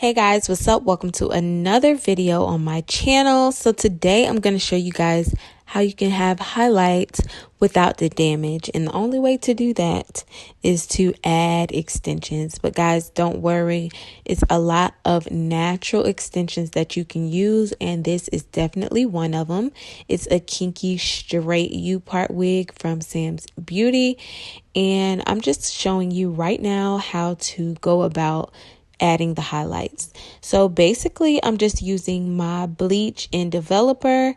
Hey guys, what's up? Welcome to another video on my channel. So today I'm going to show you guys how you can have highlights without the damage. And the only way to do that is to add extensions. But guys, don't worry. It's a lot of natural extensions that you can use. And this is definitely one of them. It's a kinky straight U-part wig from SamsBeauty. And I'm just showing you right now how to go about adding the highlights. So basically I'm just using my bleach in developer.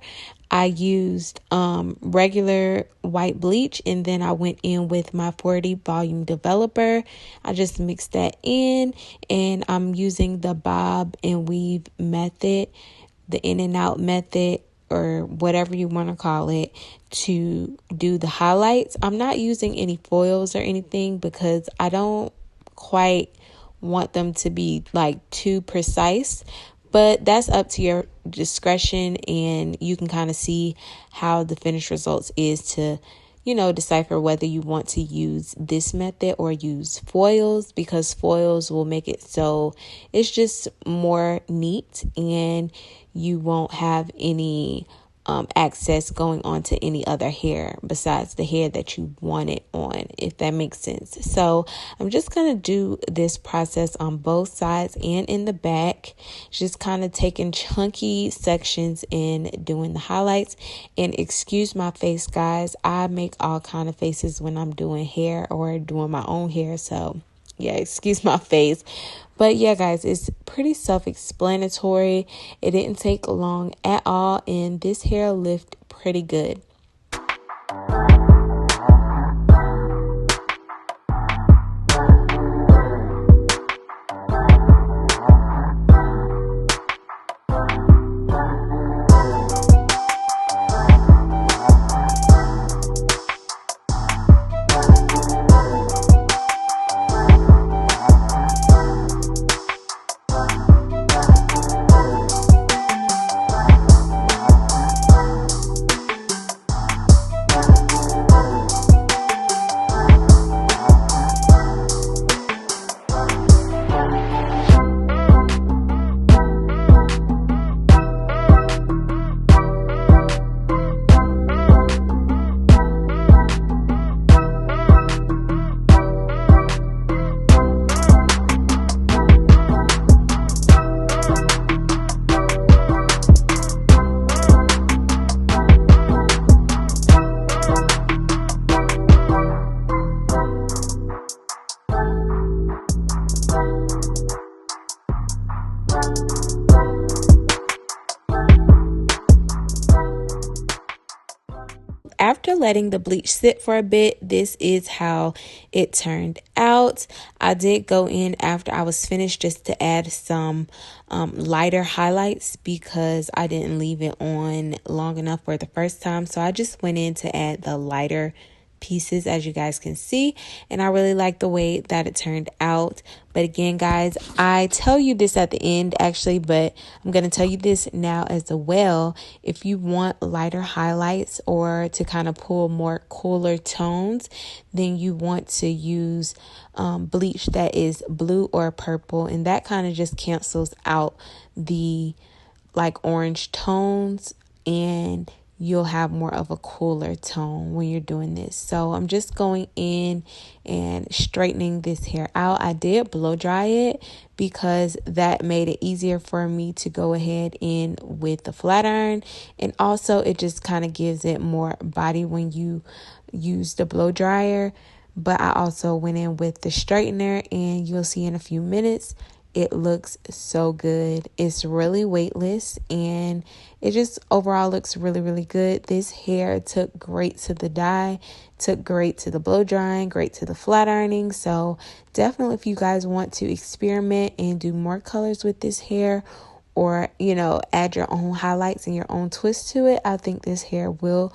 I used regular white bleach, and then I went in with my 40 volume developer. I just mixed that in, and I'm using the bob and weave method, the in and out method, or whatever you want to call it, to do the highlights. I'm not using any foils or anything because I don't quite want them to be like too precise, but that's up to your discretion, and you can kind of see how the finished results is to, decipher whether you want to use this method or use foils, because foils will make it so it's just more neat and you won't have any access going on to any other hair besides the hair that you want it on, if that makes sense. So I'm just going to do this process on both sides and in the back, just kind of taking chunky sections and doing the highlights. And excuse my face, guys, I make all kind of faces when I'm doing hair or doing my own hair, so yeah, excuse my face. But yeah, guys, it's pretty self-explanatory. It didn't take long at all, and this hair lifted pretty good. After letting the bleach sit for a bit, this is how it turned out. I did go in after I was finished just to add some lighter highlights because I didn't leave it on long enough for the first time. So I just went in to add the lighter pieces, as you guys can see, and I really like the way that it turned out. But again, guys, I tell you this at the end actually, but I'm going to tell you this now as well. If you want lighter highlights or to kind of pull more cooler tones, then you want to use bleach that is blue or purple, and that kind of just cancels out the like orange tones, and you'll have more of a cooler tone when you're doing this. So I'm just going in and straightening this hair out. I did blow dry it because that made it easier for me to go ahead in with the flat iron, and also it just kind of gives it more body when you use the blow dryer. But I also went in with the straightener, and you'll see in a few minutes it looks so good. It's really weightless, and it just overall looks really, really good. This hair took great to the dye, took great to the blow drying, great to the flat ironing. So definitely, if you guys want to experiment and do more colors with this hair, or, add your own highlights and your own twist to it, I think this hair will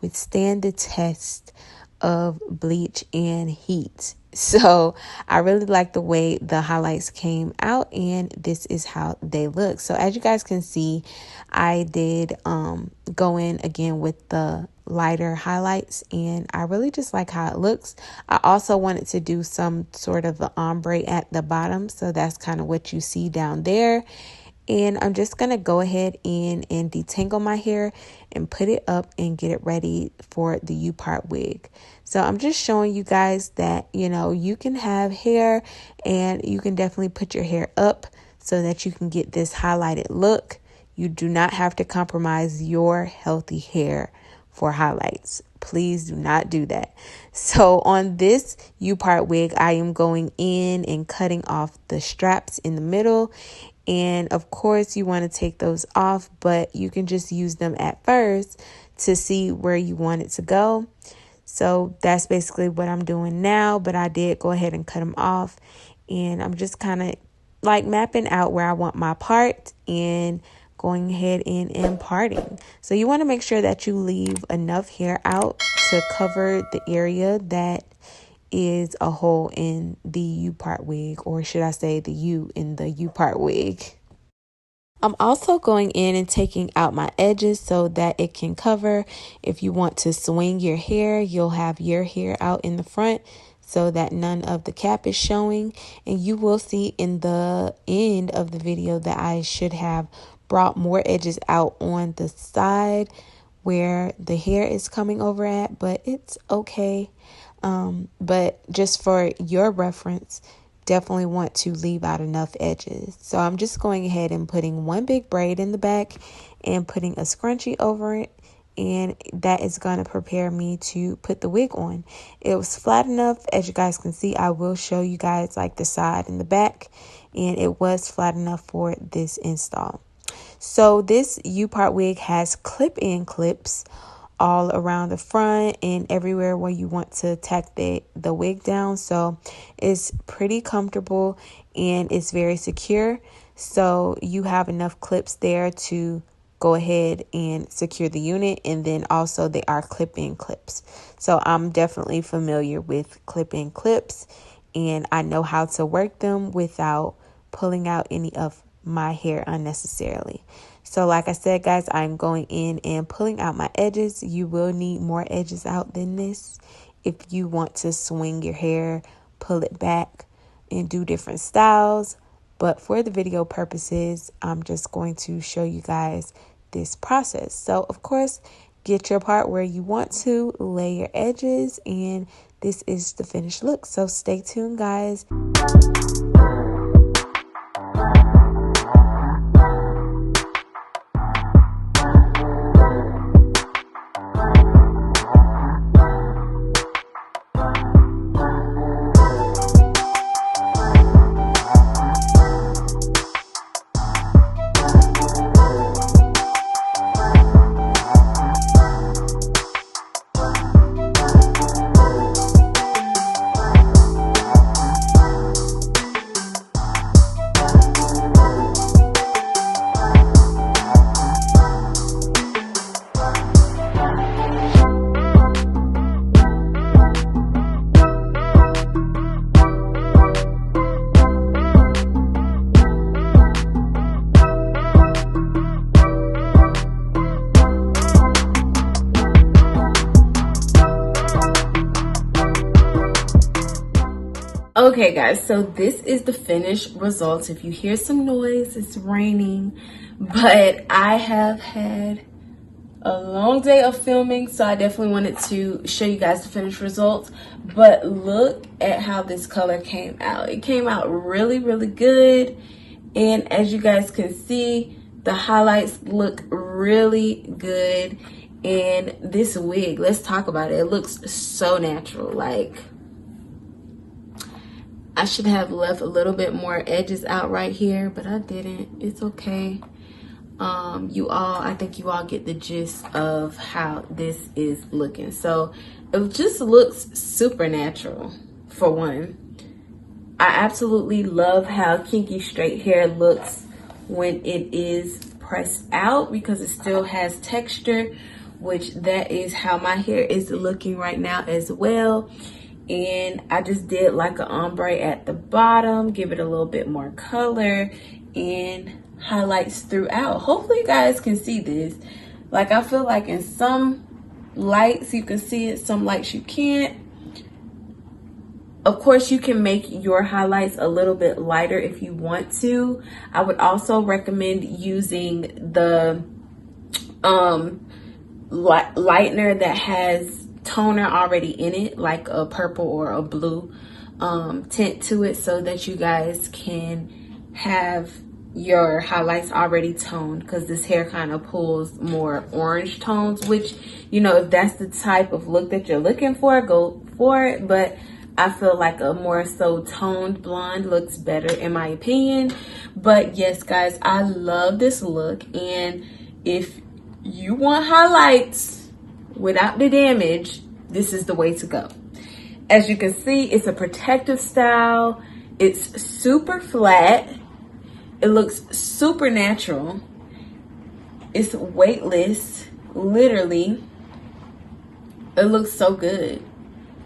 withstand the test of bleach and heat. So I really like the way the highlights came out, and this is how they look. So as you guys can see, I did go in again with the lighter highlights, and I really just like how it looks. I also wanted to do some sort of an ombre at the bottom, so that's kind of what you see down there. And I'm just going to go ahead and detangle my hair and put it up and get it ready for the U-part wig. So I'm just showing you guys that, you know, you can have hair and you can definitely put your hair up so that you can get this highlighted look. You do not have to compromise your healthy hair for highlights. Please do not do that. So on this U-part wig, I am going in and cutting off the straps in the middle. And of course, you want to take those off, but you can just use them at first to see where you want it to go. So that's basically what I'm doing now, but I did go ahead and cut them off. And I'm just kind of like mapping out where I want my part and going ahead and parting. So you want to make sure that you leave enough hair out to cover the area that is a hole in the U-part wig, or should I say the U in the U-part wig. I'm also going in and taking out my edges so that it can cover. If you want to swing your hair, you'll have your hair out in the front so that none of the cap is showing. And you will see in the end of the video that I should have brought more edges out on the side where the hair is coming over at, but it's okay. But just for your reference, definitely want to leave out enough edges. So I'm just going ahead and putting one big braid in the back and putting a scrunchie over it. And that is going to prepare me to put the wig on. It was flat enough. As you guys can see, I will show you guys like the side and the back. And it was flat enough for this install. So this U-part wig has clip-in clips all around the front and everywhere where you want to tack the wig down. So it's pretty comfortable and it's very secure. So you have enough clips there to go ahead and secure the unit. And then also they are clip-in clips. So I'm definitely familiar with clip-in clips and I know how to work them without pulling out any of my hair unnecessarily. So like I said, guys, I'm going in and pulling out my edges. You will need more edges out than this if you want to swing your hair, pull it back, and do different styles. But for the video purposes, I'm just going to show you guys this process. So of course, get your part where you want to, lay your edges, and this is the finished look. So stay tuned, guys. Okay guys, so this is the finished results. If you hear some noise, it's raining, but I have had a long day of filming, so I definitely wanted to show you guys the finished results. But look at how this color came out. It came out really, really good. And as you guys can see, the highlights look really good. And this wig, let's talk about it. It looks so natural. Like, I should have left a little bit more edges out right here, but I didn't. It's okay. I think you all get the gist of how this is looking. So it just looks super natural, for one. I absolutely love how kinky straight hair looks when it is pressed out, because it still has texture, which that is how my hair is looking right now as well. And I just did like an ombre at the bottom, give it a little bit more color and highlights throughout. Hopefully you guys can see this. Like, I feel like in some lights you can see it, some lights you can't. Of course, you can make your highlights a little bit lighter if you want to. I would also recommend using the lightener that has toner already in it, like a purple or a blue tint to it, so that you guys can have your highlights already toned, because this hair kind of pulls more orange tones, which, you know, if that's the type of look that you're looking for, go for it. But I feel like a more so toned blonde looks better in my opinion. But yes, guys, I love this look. And if you want highlights without the damage, this is the way to go. As you can see, it's a protective style. It's super flat. It looks super natural. It's weightless, literally. It looks so good.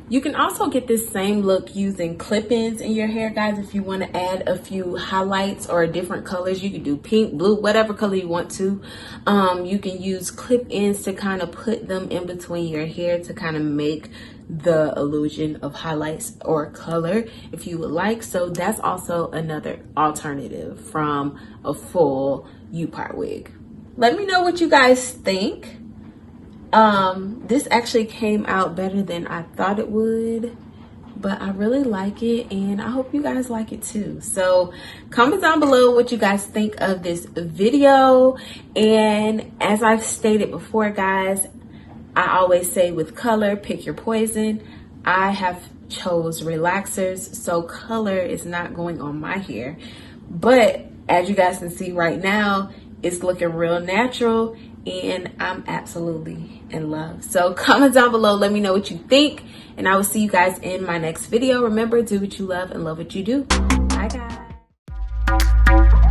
You can also get this same look using clip-ins in your hair, guys. If you want to add a few highlights or different colors, you can do pink, blue, whatever color you want to. You can use clip-ins to kind of put them in between your hair to kind of make the illusion of highlights or color if you would like. So that's also another alternative from a full U-part wig. Let me know what you guys think. This actually came out better than I thought it would, but I really like it, and I hope you guys like it too. So comment down below what you guys think of this video. And as I've stated before, guys, I always say with color, pick your poison. I have chose relaxers, so color is not going on my hair, but as you guys can see right now, it's looking real natural, and I'm absolutely in love. So comment down below, let me know what you think, and I will see you guys in my next video. Remember, do what you love and love what you do. Bye, guys.